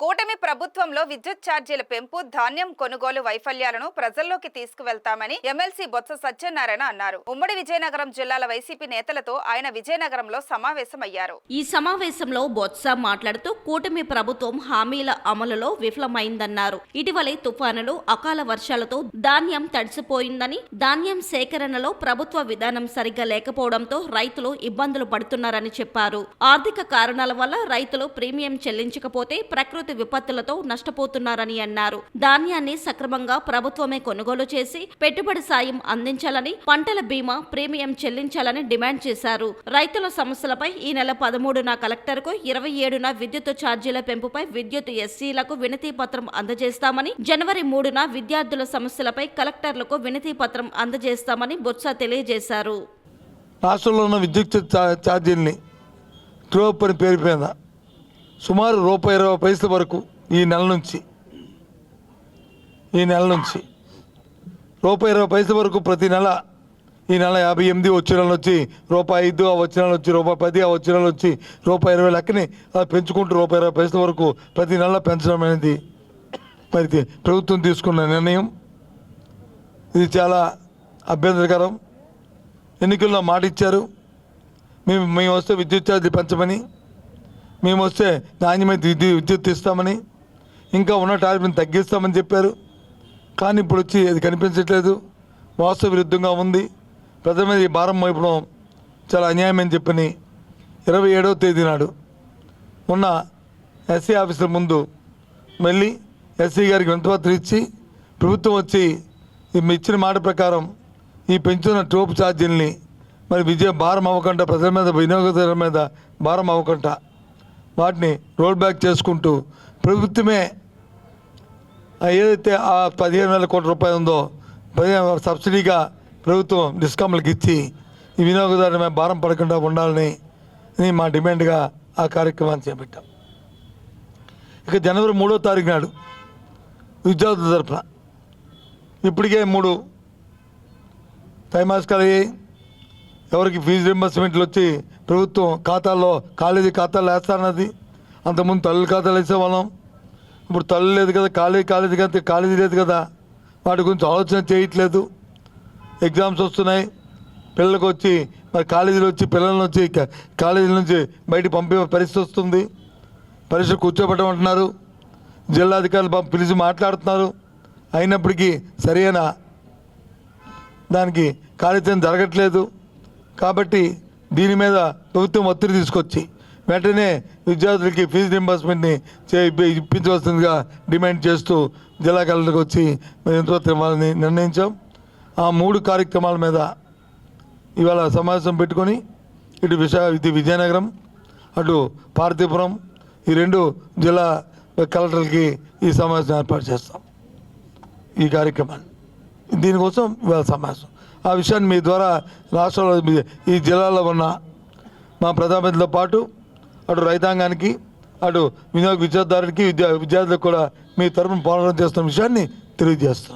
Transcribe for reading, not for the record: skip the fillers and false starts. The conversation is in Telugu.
కూటమి ప్రభుత్వంలో విద్యుత్ ఛార్జీల పెంపు, ధాన్యం కొనుగోలు వైఫల్యాలను ప్రజల్లోకి తీసుకువెళ్తామని ఎమ్మెల్సీ బొత్స సత్యనారాయణ అన్నారు. ఉమ్మడి విజయనగరం జిల్లాల వైసీపీ నేతలతో ఆయన విజయనగరంలో సమావేశమయ్యారు. ఈ సమావేశంలో బొత్స మాట్లాడుతూ కూటమి ప్రభుత్వం హామీల అమలులో విఫలమైందన్నారు. ఇటీవలే తుఫానులు, అకాల వర్షాలతో ధాన్యం తడిసిపోయిందని, ధాన్యం సేకరణలో ప్రభుత్వ విధానం సరిగ్గా లేకపోవడంతో రైతులు ఇబ్బందులు పడుతున్నారని చెప్పారు. ఆర్థిక కారణాల వల్ల రైతులు ప్రీమియం చెల్లించకపోతే ప్రకృతి విపత్తులతో నష్టపోతున్నారని అన్నారు. ధాన్యాన్ని సక్రమంగా ప్రభుత్వమే కొనుగోలు చేసి పెట్టుబడి సాయం అందించాలని, పంటల బీమా ప్రీమియం చెల్లించాలని డిమాండ్ చేశారు. రైతుల సమస్యలపై ఈ నెల 13న కలెక్టర్కు, 27న విద్యుత్ ఛార్జీల పెంపుపై విద్యుత్ ఎస్సీలకు వినతి పత్రం అందజేస్తామని, జనవరి 3న విద్యార్థుల సమస్యలపై కలెక్టర్లకు వినతి పత్రం అందజేస్తామని బొత్స తెలియజేశారు. రాష్ట్రంలో ఉన్న విద్యుత్ ఛార్జీల్ని ట్రోప్ అని పేరు మీద సుమారు ₹1.20 వరకు ఈ నెల నుంచి ₹1.20 వరకు ప్రతి నెల, ఈ నెల 58, వచ్చే నెల వచ్చి ₹5, వచ్చే నెల వచ్చి ₹10, వచ్చే నెల వచ్చి ₹20 లెక్కని అలా పెంచుకుంటూ ₹1.20 వరకు ప్రతి నెల పెంచడం అనేది మరి ప్రభుత్వం తీసుకున్న నిర్ణయం. ఇది చాలా అభ్యంతరకరం. ఎన్నికల్లో మాట ఇచ్చారు, మేము వస్తే విద్యుత్ ఛార్జీ పెంచమని, మేము వస్తే నాణ్యమైన విద్యుత్ ఇస్తామని, ఇంకా ఉన్న టారిఫ్ని తగ్గిస్తామని చెప్పారు. కానీ ఇప్పుడు వచ్చి అది కనిపించట్లేదు, వాస్తవ విరుద్ధంగా ఉంది. ప్రజల మీద ఈ భారం మోపడం చాలా అన్యాయం అని చెప్పని 27వ తేదీ నాడు ఉన్న ఎస్సీ ఆఫీసర్ ముందు వెళ్ళి ఎస్సీ గారికి వినతిపత్రం ఇచ్చి, ప్రభుత్వం వచ్చి ఇచ్చిన మాట ప్రకారం ఈ పెంచుతున్న ట్రోప్ ఛార్జీల్ని మరి భారం అవ్వకుండా, ప్రజల మీద, వినియోగదారుల మీద భారం అవ్వకుండా వాటిని రోల్ బ్యాక్ చేసుకుంటూ ప్రభుత్వమే ఏదైతే ఆ 15,000 కోట్ల రూపాయలు ఉందో సబ్సిడీగా ప్రభుత్వం డిస్కౌంట్లకు ఇచ్చి ఈ వినియోగదారుల మీద భారం పడకుండా ఉండాలని మా డిమాండ్గా ఆ కార్యక్రమాన్ని చేపట్టాం. ఇక జనవరి 3వ తారీఖు నాడు విద్యార్థుల తరఫున ఇప్పటికే 3 త్రైమాసికాలు అయ్యాయి. ఎవరికి ఫీజు రింబర్స్మెంట్లు వచ్చి ప్రభుత్వం ఖాతాల్లో, కాలేజీ ఖాతాల్లో వేస్తానన్నది. అంతకుముందు తల్లి ఖాతాలు వేసేవాళ్ళం, ఇప్పుడు తల్లి లేదు కదా, కాలేజీ లేదు కదా, వాటి గురించి ఆలోచన చేయట్లేదు. ఎగ్జామ్స్ వస్తున్నాయి, పిల్లలకు వచ్చి మరి కాలేజీలు వచ్చి పిల్లలను వచ్చి కాలేజీల నుంచి బయట పంపే పరిస్థితి వస్తుంది. పరీక్ష కూర్చోబెట్టమంటున్నారు, జిల్లా అధికారులు పిలిచి మాట్లాడుతున్నారు. అయినప్పటికీ సరైన దానికి కార్యాచరణ జరగట్లేదు. కాబట్టి దీని మీద ప్రభుత్వం ఒత్తిడి తీసుకొచ్చి వెంటనే విద్యార్థులకి ఫీజు రింబర్స్మెంట్ని ఇప్పించవలసిందిగా డిమాండ్ చేస్తూ జిల్లా కలెక్టర్కి వచ్చి వినతిపత్రం ఇవ్వాలని నిర్ణయించాం. ఆ 3 కార్యక్రమాల మీద ఇవాళ సమావేశం పెట్టుకొని ఇటు విజయనగరం, అటు పార్తీపురం, ఈ 2 జిల్లా కలెక్టర్లకి ఈ సమావేశం ఏర్పాటు చేస్తాం. ఈ కార్యక్రమాన్ని దీనికోసం ఇవాళ సమావేశం. ఆ విషయాన్ని మీ ద్వారా రాష్ట్రంలో ఈ జిల్లాలో ఉన్న మా ప్రజాప్రతినిధులతో పాటు అటు రైతాంగానికి, అటు విద్యార్థులకు కూడా మీ తరఫున పోరాటం చేస్తున్న విషయాన్ని తెలియజేస్తాం.